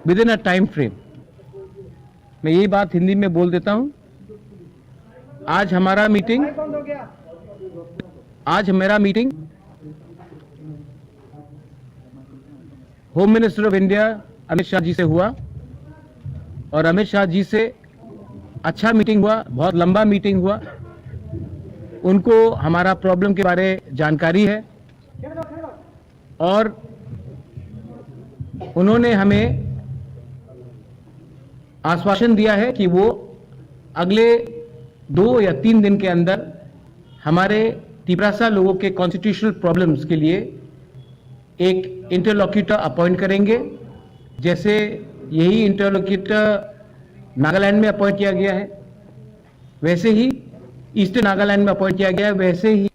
With in a time frame. मैं यही बात हिंदी में बोल देता हूं। आज मेरा meeting home minister of India Amit Shah ji से हुआ और अमित शाह जी से अच्छा मीटिंग हुआ, बहुत लंबा मीटिंग हुआ। उनको हमारा प्रॉब्लम के बारे जानकारी है और उन्होंने हमें आश्वासन दिया है कि वो अगले 2 या 3 दिन के अंदर हमारे तिपरासा लोगों के कॉन्स्टिट्यूशनल प्रॉब्लम्स के लिए एक इंटरलॉक्यूटर अपॉइंट करेंगे। जैसे यही इंटरलॉक्यूटर नागालैंड में अपॉइंट किया गया है, वैसे ही ईस्टर्न नागालैंड में अपॉइंट किया गया है, वैसे ही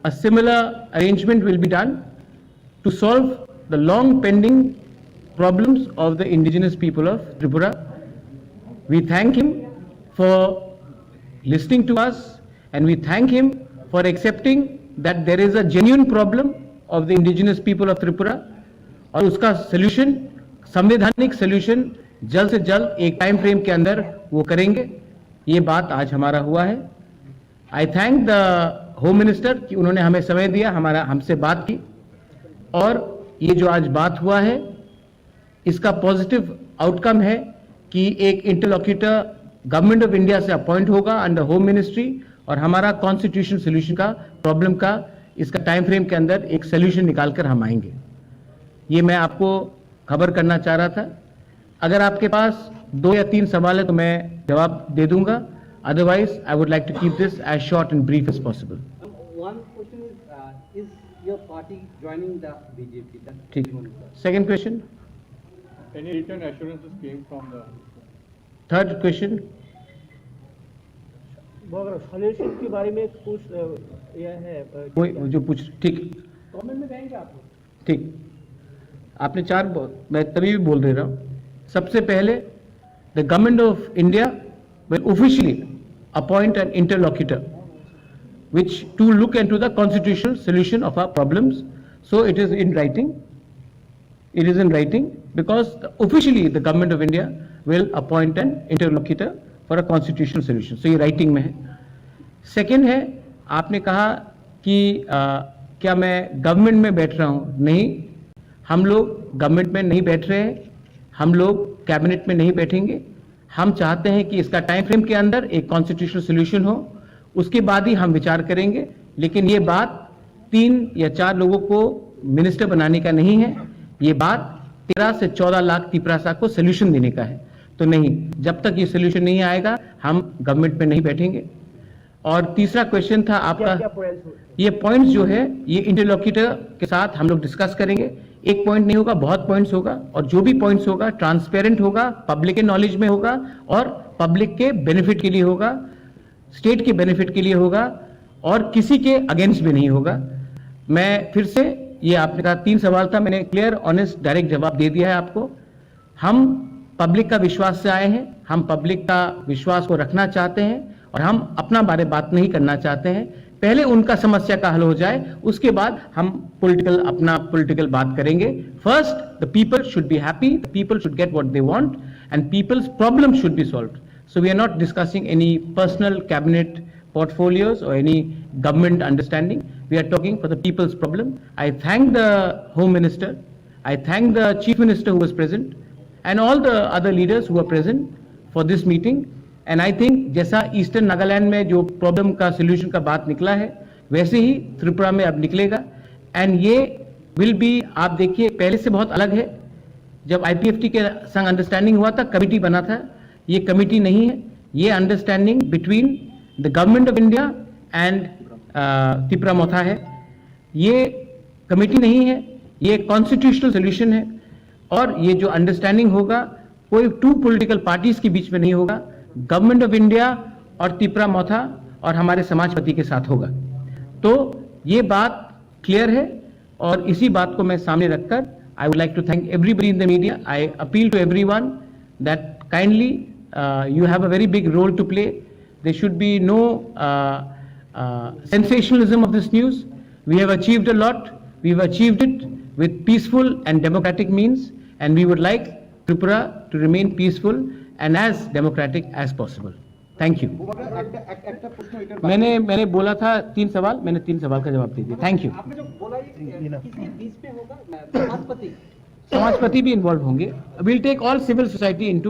a similar arrangement will be done to solve the long pending problems of the indigenous people of Tripura. We thank him for listening to us and we thank him for accepting that there is a genuine problem of the indigenous people of Tripura और उसका solution, संवैधानिक solution जल्द से जल्द एक time frame के अंदर वो करेंगे। ये बात आज हमारा हुआ है। आई थैंक द होम मिनिस्टर कि उन्होंने हमें समय दिया, हमसे बात की और ये जो आज बात हुआ है इसका पॉजिटिव आउटकम है कि एक इंटरलॉक्यूटर गवर्नमेंट ऑफ इंडिया से अपॉइंट होगा अंडर होम मिनिस्ट्री और हमारा कॉन्स्टिट्यूशन सोल्यूशन का प्रॉब्लम का इसका टाइम फ्रेम के अंदर एक सोल्यूशन निकालकर हम आएंगे। ये मैं आपको खबर करना चाह रहा था। अगर आपके पास 2 या 3 सवाल है तो मैं जवाब दे दूंगा, otherwise I would like to keep this as short and brief as possible. One question is your party joining the BJP? ठीक। Second question. Any written assurances came from the? Third question. Solution के बारे में कुछ यह है कोई जो पूछ, ठीक कमेंट में देंगे आप? ठीक। आपने 4, मैं तभी भी बोल रहा हूँ। सबसे पहले the government of India will officially appoint an interlocutor which to look into the constitutional solution of our problems. So it is in writing. It is in writing because officially the government of India will appoint an interlocutor for a constitutional solution. So ये writing में है। Second है, आपने कहा कि क्या मैं government में बैठ रहा हूँ? नहीं, हम लोग गवर्नमेंट में नहीं बैठ रहे हैं, हम लोग कैबिनेट में नहीं बैठेंगे। हम चाहते हैं कि इसका टाइम फ्रेम के अंदर एक कॉन्स्टिट्यूशनल सोल्यूशन हो, उसके बाद ही हम विचार करेंगे। लेकिन ये बात 3 या 4 लोगों को मिनिस्टर बनाने का नहीं है, ये बात 13 से 14 लाख तिपरासा को सोल्यूशन देने का है। तो नहीं, जब तक ये सोल्यूशन नहीं आएगा हम गवर्नमेंट में नहीं बैठेंगे। और तीसरा क्वेश्चन था आपका, ये पॉइंट्स जो है ये इंटरलॉक्यूटर के साथ हम लोग डिस्कस करेंगे। एक पॉइंट नहीं होगा, बहुत पॉइंट्स होगा और जो भी पॉइंट्स होगा ट्रांसपेरेंट होगा, पब्लिक के नॉलेज में होगा और पब्लिक के बेनिफिट के लिए होगा, स्टेट के बेनिफिट के लिए होगा और किसी के अगेंस्ट भी नहीं होगा। मैं फिर से, ये आपने कहा 3 सवाल था, मैंने क्लियर ऑनेस्ट डायरेक्ट जवाब दे दिया है आपको। हम पब्लिक का विश्वास से आए हैं, हम पब्लिक का विश्वास को रखना चाहते हैं और हम अपना बारे बात नहीं करना चाहते हैं। पहले उनका समस्या का हल हो जाए, उसके बाद हम अपना पॉलिटिकल बात करेंगे। First the people should be happy, the people should get what they want and people's problem should be solved. So we are not discussing any personal cabinet portfolios or any government understanding. We are talking for the people's problem. I thank the Home Minister, I thank the Chief Minister who was present and all the other leaders who were present for this meeting. And I think जैसा eastern Nagaland में जो problem का solution का बात निकला है, वैसे ही त्रिपुरा में अब निकलेगा। एंड ये विल बी, आप देखिए पहले से बहुत अलग है। जब IPFT के संग अंडरस्टैंडिंग हुआ था, कमिटी बना था, ये कमिटी नहीं है, ये understanding between the government of India and Tripura Motha है। ये कमेटी नहीं है, ये कॉन्स्टिट्यूशनल सोल्यूशन है और ये जो अंडरस्टैंडिंग होगा कोई 2 पॉलिटिकल पार्टीज के बीच में नहीं होगा, गवर्नमेंट ऑफ इंडिया और त्रिपुरा मोथा और हमारे समाजपति के साथ होगा। तो ये बात क्लियर है और इसी बात को मैं सामने रखकर I would like to thank everybody in the media. I appeal to everyone that kindly you have a very big role to play. There should be no sensationalism of this news. We have achieved a lot. We've achieved it. with peaceful and democratic means, and we would like Tripura to remain peaceful and as democratic as possible. Thank you. একটা প্রশ্ন এটার मैंने बोला था 3 सवाल, मैंने 3 सवाल का जवाब दे दिया. Thank you. आपने जो बोला ये किसके बीच पे होगा समाजपति समाजपति भी इन्वॉल्व होंगे. Will take all civil society into